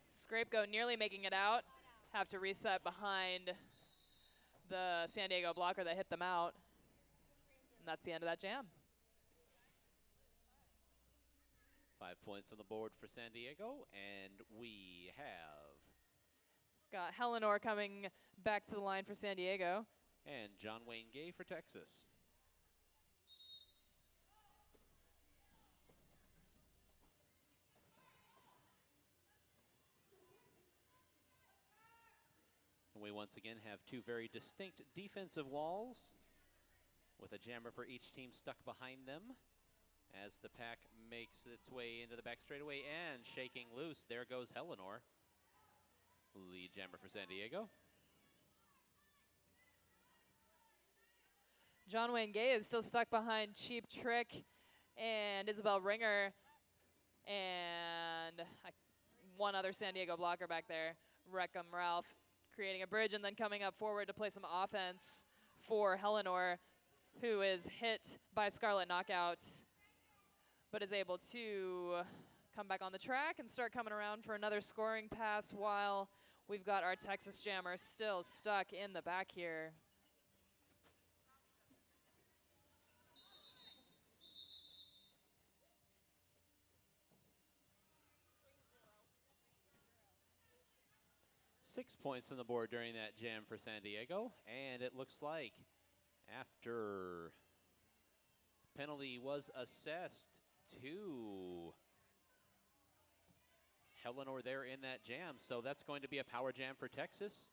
[SPEAKER 1] Scapegoat nearly making it out. Have to reset behind the San Diego blocker that hit them out. And that's the end of that jam.
[SPEAKER 2] 5 points on the board for San Diego, and we have
[SPEAKER 1] got Eleanor coming back to the line for San Diego.
[SPEAKER 2] And John Wayne Gay for Texas. And we once again have 2 very distinct defensive walls with a jammer for each team stuck behind them as the pack makes its way into the back straightaway and shaking loose. There goes Eleanor, lead jammer for San Diego.
[SPEAKER 1] John Wayne Gay is still stuck behind Cheap Trick and Isabel Ringer and one other San Diego blocker back there, Reckham Ralph, creating a bridge and then coming up forward to play some offense for Eleanor, who is hit by Scarlet Knockout, but is able to come back on the track and start coming around for another scoring pass while we've got our Texas jammer still stuck in the back here.
[SPEAKER 2] Six points on the board during that jam for San Diego, and it looks like after penalty was assessed to Eleanor there in that jam, so that's going to be a power jam for Texas.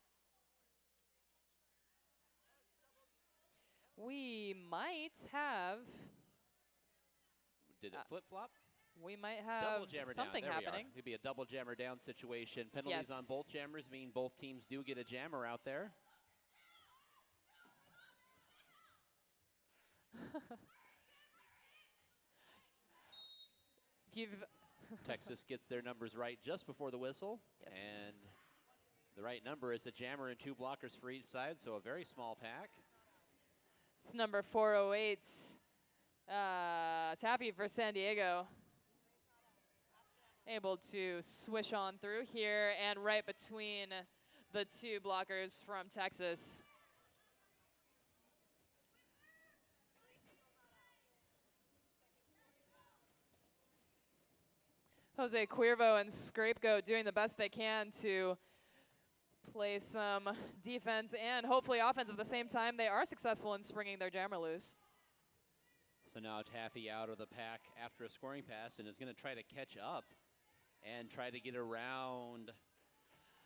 [SPEAKER 1] We might have.
[SPEAKER 2] Did it flip-flop?
[SPEAKER 1] We might have
[SPEAKER 2] double jammer
[SPEAKER 1] something
[SPEAKER 2] down.
[SPEAKER 1] happening.
[SPEAKER 2] It'd be a double jammer down situation. Penalties on both jammers mean both teams do get a jammer out there. Texas gets their numbers right just before the whistle.
[SPEAKER 1] Yes.
[SPEAKER 2] And the right number is a jammer and 2 blockers for each side, so a very small pack.
[SPEAKER 1] It's number 408, Taffy for San Diego. Able to swish on through here and right between the 2 blockers from Texas. Jose Cuervo and Scrapegoat doing the best they can to play some defense and hopefully offense at the same time. They are successful in springing their jammer loose.
[SPEAKER 2] So now Taffy out of the pack after a scoring pass and is going to try to catch up and try to get around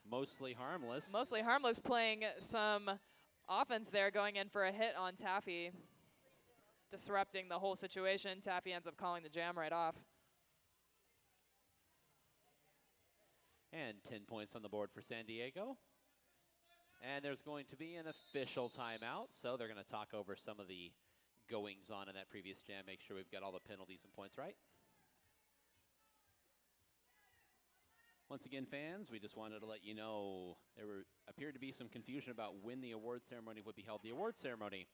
[SPEAKER 2] Mostly Harmless.
[SPEAKER 1] Mostly Harmless playing some offense there, going in for a hit on Taffy, disrupting the whole situation. Taffy ends up calling the jam right off.
[SPEAKER 2] And 10 points on the board for San Diego. And there's going to be an official timeout, so they're going to talk over some of the goings on in that previous jam, make sure we've got all the penalties and points right. Once again, fans, we just wanted to let you know there appeared to be some confusion about when the award ceremony would be held. The award ceremony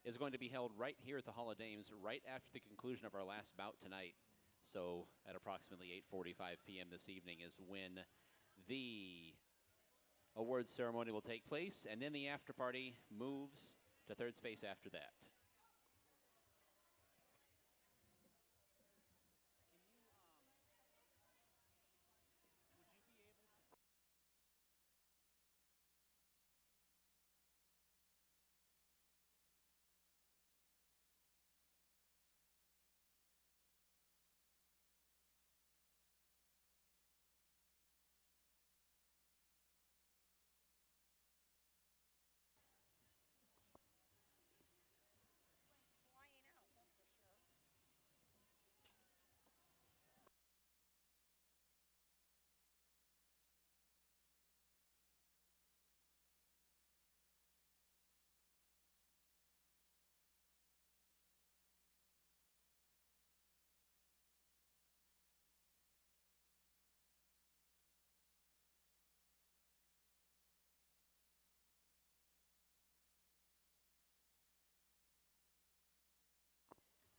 [SPEAKER 2] is going to be held right here at the Hall of Dames right after the conclusion of our last bout tonight. So at approximately 8:45 p.m. this evening is when the awards ceremony will take place, and then the after party moves to third space after that.
[SPEAKER 3] Flying out, that's for sure.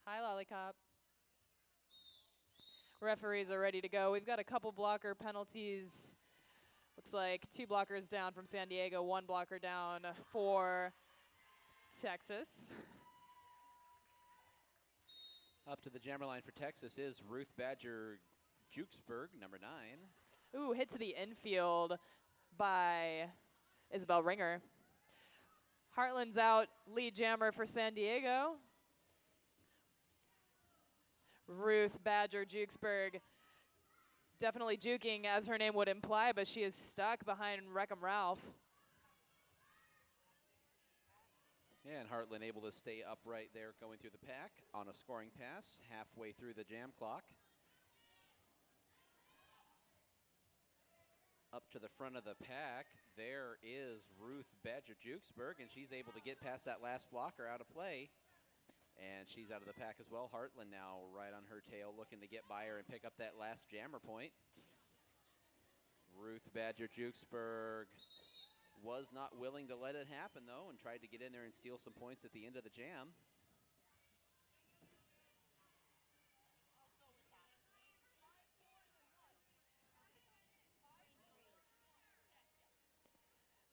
[SPEAKER 1] Hi, Lollipop. Referees are ready to go. We've got a couple blocker penalties. Looks like 2 blockers down from San Diego, 1 blocker down for Texas.
[SPEAKER 2] Up to the jammer line for Texas is Ruth Badger Jukesberg, number 9.
[SPEAKER 1] Ooh, hit to the infield by Isabel Ringer. Heartland's out, lead jammer for San Diego. Ruth Badger Jukesberg definitely juking, as her name would imply, but she is stuck behind Wreckham Ralph.
[SPEAKER 2] And Heartland able to stay upright there going through the pack on a scoring pass halfway through the jam clock. Up to the front of the pack, there is Ruth Badger Jukesberg, and she's able to get past that last blocker out of play. And she's out of the pack as well. Heartland now right on her tail, looking to get by her and pick up that last jammer point. Ruth Badger Jukesberg was not willing to let it happen, though, and tried to get in there and steal some points at the end of the jam.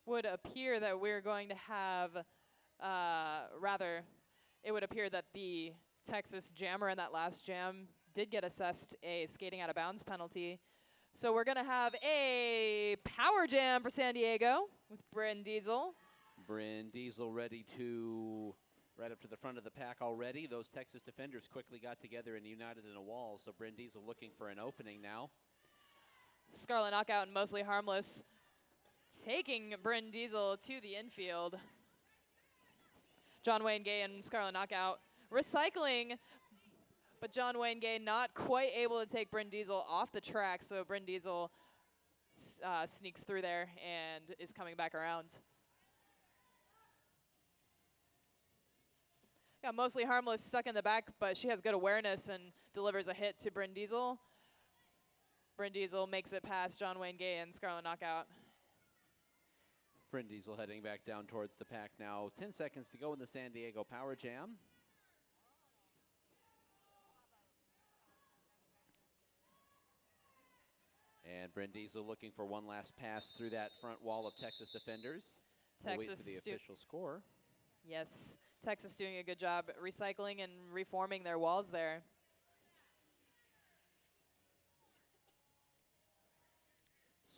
[SPEAKER 1] Would appear that we're going to have, it would appear that the Texas jammer in that last jam did get assessed a skating out of bounds penalty. So we're going to have a power jam for San Diego with Bryn Diesel.
[SPEAKER 2] Bryn Diesel ready to right up to the front of the pack already. Those Texas defenders quickly got together and united in a wall. So Bryn Diesel looking for an opening now.
[SPEAKER 1] Scarlet Knockout and Mostly Harmless taking Bryn Diesel to the infield. John Wayne Gay and Scarlet Knockout recycling, but John Wayne Gay not quite able to take Bryn Diesel off the track, so Bryn Diesel sneaks through there and is coming back around. Got Mostly Harmless stuck in the back, but she has good awareness and delivers a hit to Bryn Diesel. Bryn Diesel makes it past John Wayne Gay and Scarlet Knockout.
[SPEAKER 2] Bryn Diesel heading back down towards the pack now. 10 seconds to go in the San Diego Power Jam. And Bryn Diesel looking for one last pass through that front wall of Texas defenders. We'll wait for the official score.
[SPEAKER 1] Yes, Texas doing a good job recycling and reforming their walls there.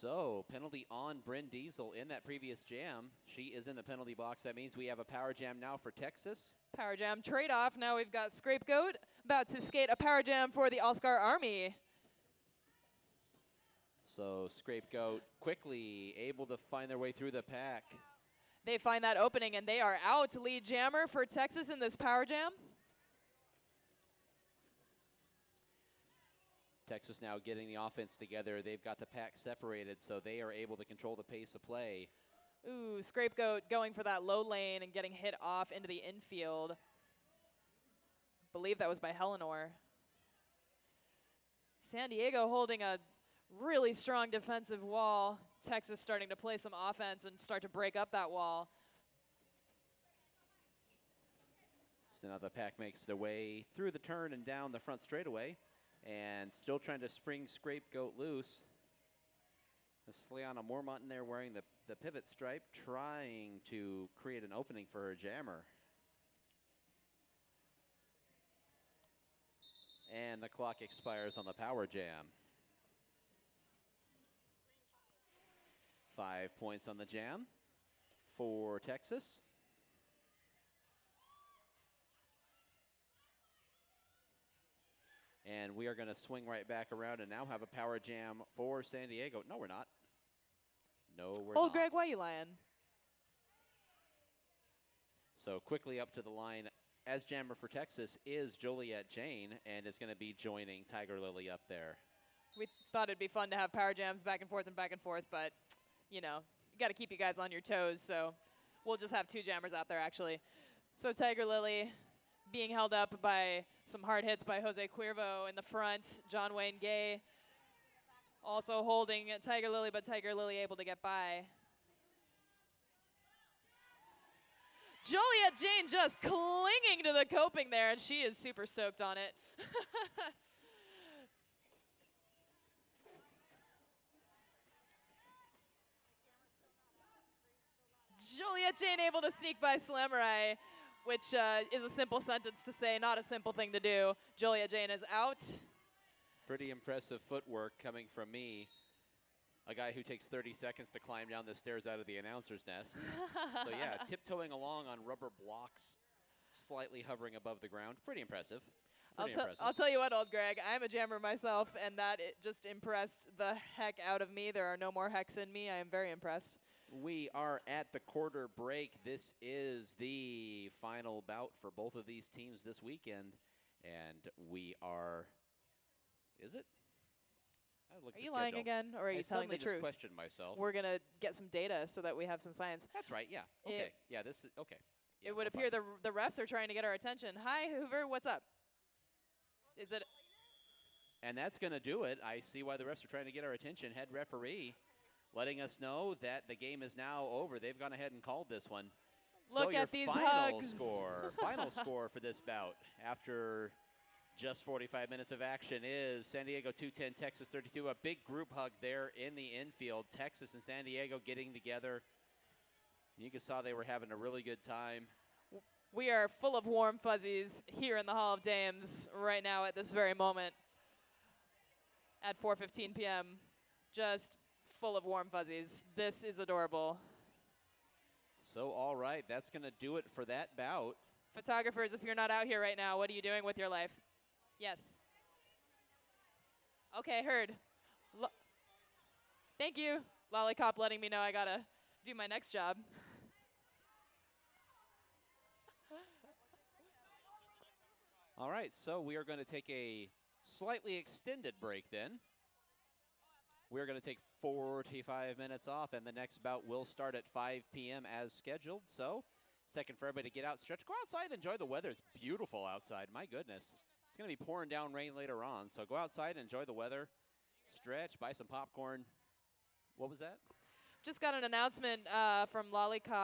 [SPEAKER 2] So, penalty on Bryn Diesel in that previous jam. She is in the penalty box. That means we have a power jam now for Texas.
[SPEAKER 1] Power jam trade-off. Now we've got Scapegoat about to skate a power jam for the All-Star Army.
[SPEAKER 2] So, Scapegoat quickly able to find their way through the pack.
[SPEAKER 1] They find that opening, and they are out. Lead jammer for Texas in this power jam.
[SPEAKER 2] Texas now getting the offense together. They've got the pack separated, so they are able to control the pace of play.
[SPEAKER 1] Ooh, Scapegoat going for that low lane and getting hit off into the infield. Believe that was by Helenor. San Diego holding a really strong defensive wall. Texas starting to play some offense and start to break up that wall.
[SPEAKER 2] So now the pack makes their way through the turn and down the front straightaway. And still trying to spring Scapegoat loose. Sliana Mormont in there wearing the pivot stripe, trying to create an opening for her jammer. And the clock expires on the power jam. 5 points on the jam for Texas. And we are going to swing right back around and now have a power jam for San Diego. No, we're not. No, we're not.
[SPEAKER 1] Old Greg, why you lying?
[SPEAKER 2] So quickly up to the line as jammer for Texas is Joliet Jane, and is going to be joining Tiger Lily up there.
[SPEAKER 1] We thought it'd be fun to have power jams back and forth, but, you know, you got to keep you guys on your toes, so we'll just have 2 jammers out there, actually. So Tiger Lily being held up by some hard hits by Jose Cuervo in the front. John Wayne Gay also holding Tiger Lily, but Tiger Lily able to get by. Joliet Jane just clinging to the coping there, and she is super stoked on it. Joliet Jane able to sneak by Slamurai, which is a simple sentence to say, not a simple thing to do. Joliet Jane is out.
[SPEAKER 2] Pretty impressive footwork coming from me, a guy who takes 30 seconds to climb down the stairs out of the announcer's nest. So yeah, tiptoeing along on rubber blocks, slightly hovering above the ground. Pretty impressive.
[SPEAKER 1] I'll tell you what, old Greg, I'm a jammer myself, and that it just impressed the heck out of me. There are no more hecks in me. I am very impressed.
[SPEAKER 2] We are at the quarter break. This is the final bout for both of these teams this weekend. And we are, is it?
[SPEAKER 1] Are you lying again, or are you telling the truth?
[SPEAKER 2] I just questioned myself.
[SPEAKER 1] We're going to get some data so that we have some science.
[SPEAKER 2] That's right, yeah. Okay, yeah, this is, okay. Yeah,
[SPEAKER 1] it would appear the refs are trying to get our attention. Hi, Hoover, what's up? Is it?
[SPEAKER 2] And that's going to do it. I see why the refs are trying to get our attention. Head referee letting us know that the game is now over. They've gone ahead and called this one.
[SPEAKER 1] Look at these hugs.
[SPEAKER 2] Final score for this bout after just 45 minutes of action is San Diego 210, Texas 32. A big group hug there in the infield. Texas and San Diego getting together. You saw they were having a really good time.
[SPEAKER 1] We are full of warm fuzzies here in the Hall of Dames right now at this very moment at 4:15 p.m. Just full of warm fuzzies. This is adorable.
[SPEAKER 2] So, all right, that's going to do it for that bout.
[SPEAKER 1] Photographers, if you're not out here right now, what are you doing with your life? Yes. Okay, heard. Thank you, Lollipop, letting me know I got to do my next job.
[SPEAKER 2] All right, so we are going to take a slightly extended break then. We're going to take 45 minutes off, and the next bout will start at 5 p.m. as scheduled. So, second for everybody to get out, stretch, go outside, enjoy the weather. It's beautiful outside. My goodness. It's going to be pouring down rain later on. So go outside, enjoy the weather, stretch, buy some popcorn. What was that?
[SPEAKER 1] Just got an announcement from Lollipop.